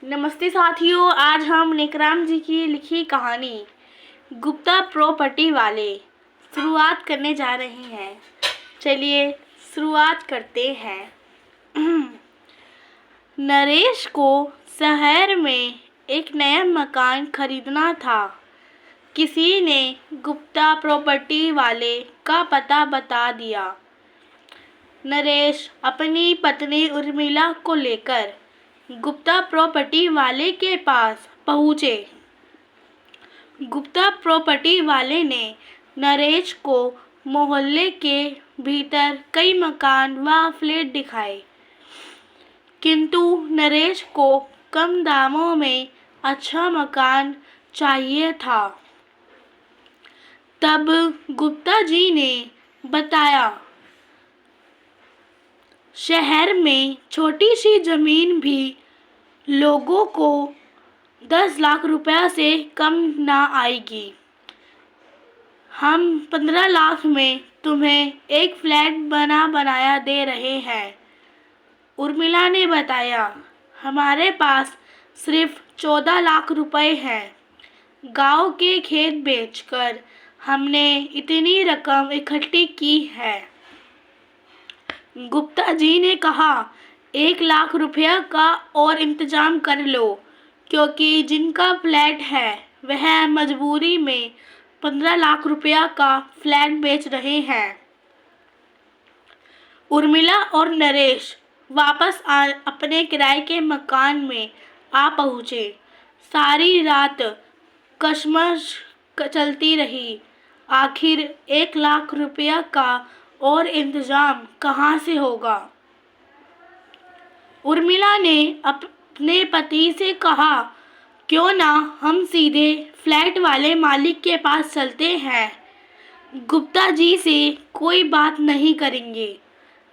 नमस्ते साथियों, आज हम नेकराम जी की लिखी कहानी गुप्ता प्रॉपर्टी वाले शुरुआत करने जा रहे हैं। चलिए शुरुआत करते हैं। नरेश को शहर में एक नया मकान खरीदना था। किसी ने गुप्ता प्रॉपर्टी वाले का पता बता दिया। नरेश अपनी पत्नी उर्मिला को लेकर गुप्ता प्रॉपर्टी वाले के पास पहुँचे। गुप्ता प्रॉपर्टी वाले ने नरेश को मोहल्ले के भीतर कई मकान व फ्लैट दिखाए, किंतु नरेश को कम दामों में अच्छा मकान चाहिए था। तब गुप्ता जी ने बताया, शहर में छोटी सी जमीन भी लोगों को 10 लाख रुपया से कम ना आएगी। हम 15 लाख में तुम्हें एक फ्लैट बनाया दे रहे हैं। उर्मिला ने बताया, हमारे पास सिर्फ 14 लाख रुपए हैं। गांव के खेत बेचकर हमने इतनी रकम इकट्ठी की है। गुप्ता जी ने कहा, 1 लाख रुपया का और इंतजाम कर लो, क्योंकि जिनका फ्लैट है वह मजबूरी में 15 लाख रुपया का फ्लैट बेच रहे हैं। उर्मिला और नरेश वापस अपने किराए के मकान में आ पहुँचे। सारी रात कशमकश चलती रही। आखिर 1 लाख रुपया का और इंतजाम कहाँ से होगा। उर्मिला ने अपने पति से कहा, क्यों ना हम सीधे फ्लैट वाले मालिक के पास चलते हैं। गुप्ता जी से कोई बात नहीं करेंगे।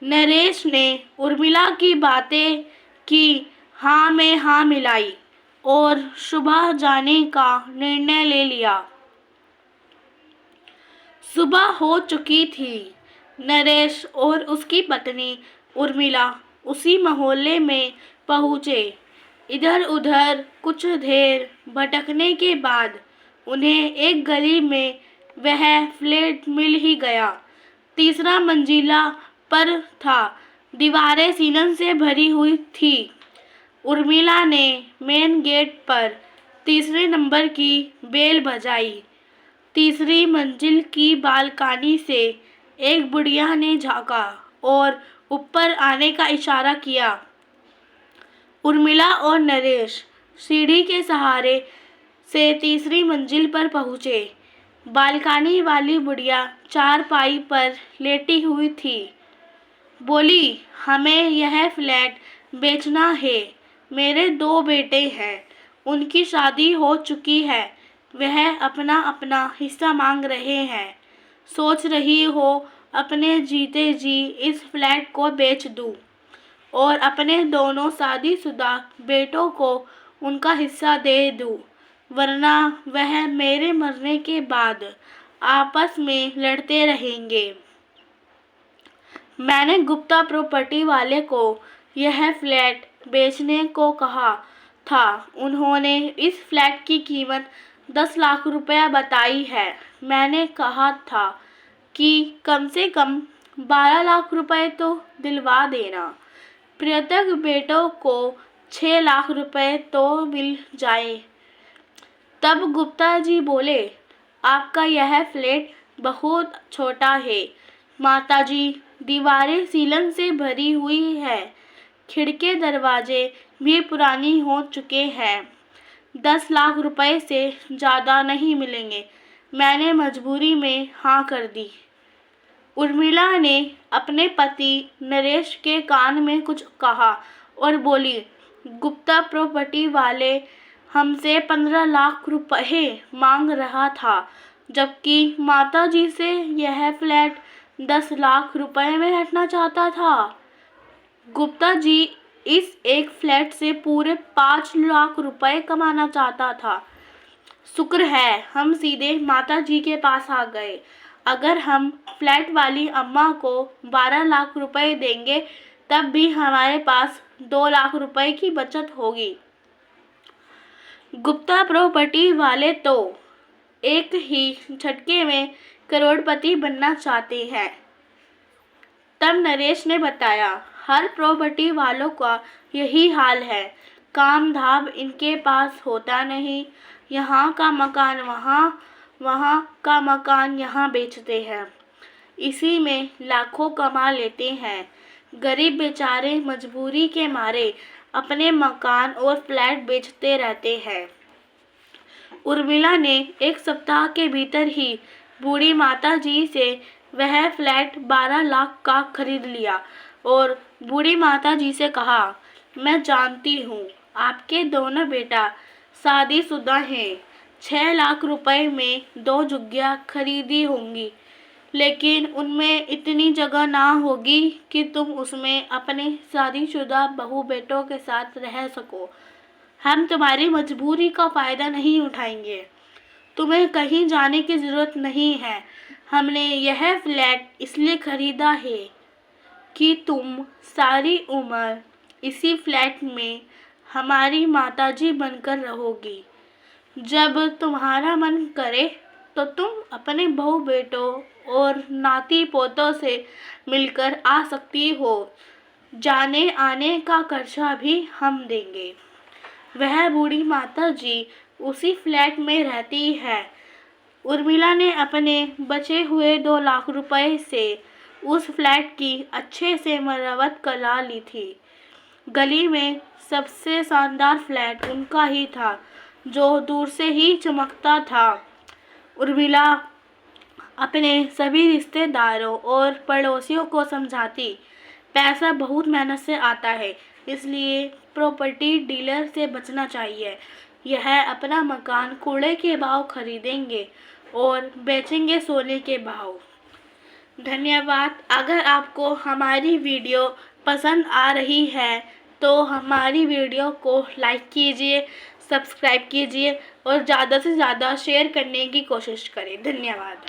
नरेश ने उर्मिला की बातें की हाँ में हाँ मिलाई और सुबह जाने का निर्णय ले लिया। सुबह हो चुकी थी। नरेश और उसकी पत्नी उर्मिला उसी मोहल्ले में पहुँचे। इधर उधर कुछ देर भटकने के बाद उन्हें एक गली में वह फ्लैट मिल ही गया। तीसरा मंजिला पर था। दीवारें सीलन से भरी हुई थी। उर्मिला ने मेन गेट पर 3 नंबर की बेल बजाई। तीसरी मंजिल की बालकनी से एक बुढ़िया ने झाँका और ऊपर आने का इशारा किया। उर्मिला और नरेश सीढ़ी के सहारे से तीसरी मंजिल पर पहुँचे। बालकनी वाली बुढ़िया चारपाई पर लेटी हुई थी। बोली, हमें यह फ्लैट बेचना है। मेरे 2 बेटे हैं, उनकी शादी हो चुकी है। वह अपना अपना हिस्सा मांग रहे हैं। सोच रही हो अपने जीते जी इस फ्लैट को बेच दूं और अपने दोनों शादीशुदा बेटों को उनका हिस्सा दे दूं, वरना वह मेरे मरने के बाद आपस में लड़ते रहेंगे। मैंने गुप्ता प्रॉपर्टी वाले को यह फ्लैट बेचने को कहा था। उन्होंने इस फ्लैट की कीमत 10 लाख रुपया बताई है। मैंने कहा था कि कम से कम 12 लाख रुपए तो दिलवा देना। प्रत्येक बेटों को 6 लाख रुपए तो मिल जाए। तब गुप्ता जी बोले, आपका यह फ्लैट बहुत छोटा है माताजी। दीवारें सीलन से भरी हुई है। खिड़की दरवाजे भी पुरानी हो चुके हैं। 10 लाख रुपए से ज़्यादा नहीं मिलेंगे। मैंने मजबूरी में हाँ कर दी। उर्मिला ने अपने पति नरेश के कान में कुछ कहा और बोली, गुप्ता प्रॉपर्टी वाले हमसे 15 लाख रुपए मांग रहा था, जबकि माताजी से यह फ्लैट 10 लाख रुपए में हटना चाहता था। गुप्ता जी इस एक फ्लैट से पूरे 5 लाख रुपए कमाना चाहता था। शुक्र है हम सीधे माता जी के पास आ गए। अगर हम फ्लैट वाली अम्मा को 12 लाख रुपए देंगे, तब भी हमारे पास 2 लाख रुपए की बचत होगी। गुप्ता प्रॉपर्टी वाले तो एक ही झटके में करोड़पति बनना चाहते हैं। तब नरेश ने बताया, हर प्रॉपर्टी वालों का यही हाल है। काम धाम इनके पास होता नहीं। यहाँ का मकान वहाँ, वहाँ का मकान यहाँ बेचते हैं। इसी में लाखों कमा लेते हैं। गरीब बेचारे मजबूरी के मारे अपने मकान और फ्लैट बेचते रहते हैं। उर्मिला ने एक सप्ताह के भीतर ही बूढ़ी माता जी से वह फ्लैट 12 लाख का खरीद लिया और बूढ़ी माता जी से कहा, मैं जानती हूँ आपके दोनों बेटा शादीशुदा हैं। 6 लाख रुपए में 2 झुग्गियाँ खरीदी होंगी, लेकिन उनमें इतनी जगह ना होगी कि तुम उसमें अपने शादीशुदा बहू बेटों के साथ रह सको। हम तुम्हारी मजबूरी का फ़ायदा नहीं उठाएंगे। तुम्हें कहीं जाने की ज़रूरत नहीं है। हमने यह फ्लैट इसलिए खरीदा है कि तुम सारी उम्र इसी फ्लैट में हमारी माताजी बनकर रहोगी। जब तुम्हारा मन करे तो तुम अपने बहू बेटों और नाती पोतों से मिलकर आ सकती हो। जाने आने का खर्चा भी हम देंगे। वह बूढ़ी माता जी उसी फ्लैट में रहती है। उर्मिला ने अपने बचे हुए 2 लाख रुपए से उस फ्लैट की अच्छे से मरम्मत करा ली थी। गली में सबसे शानदार फ्लैट उनका ही था, जो दूर से ही चमकता था। उर्मिला अपने सभी रिश्तेदारों और पड़ोसियों को समझाती, पैसा बहुत मेहनत से आता है, इसलिए प्रॉपर्टी डीलर से बचना चाहिए। यह अपना मकान कूड़े के भाव खरीदेंगे और बेचेंगे सोने के भाव। धन्यवाद। अगर आपको हमारी वीडियो पसंद आ रही है तो हमारी वीडियो को लाइक कीजिए, सब्सक्राइब कीजिए और ज़्यादा से ज़्यादा शेयर करने की कोशिश करें। धन्यवाद।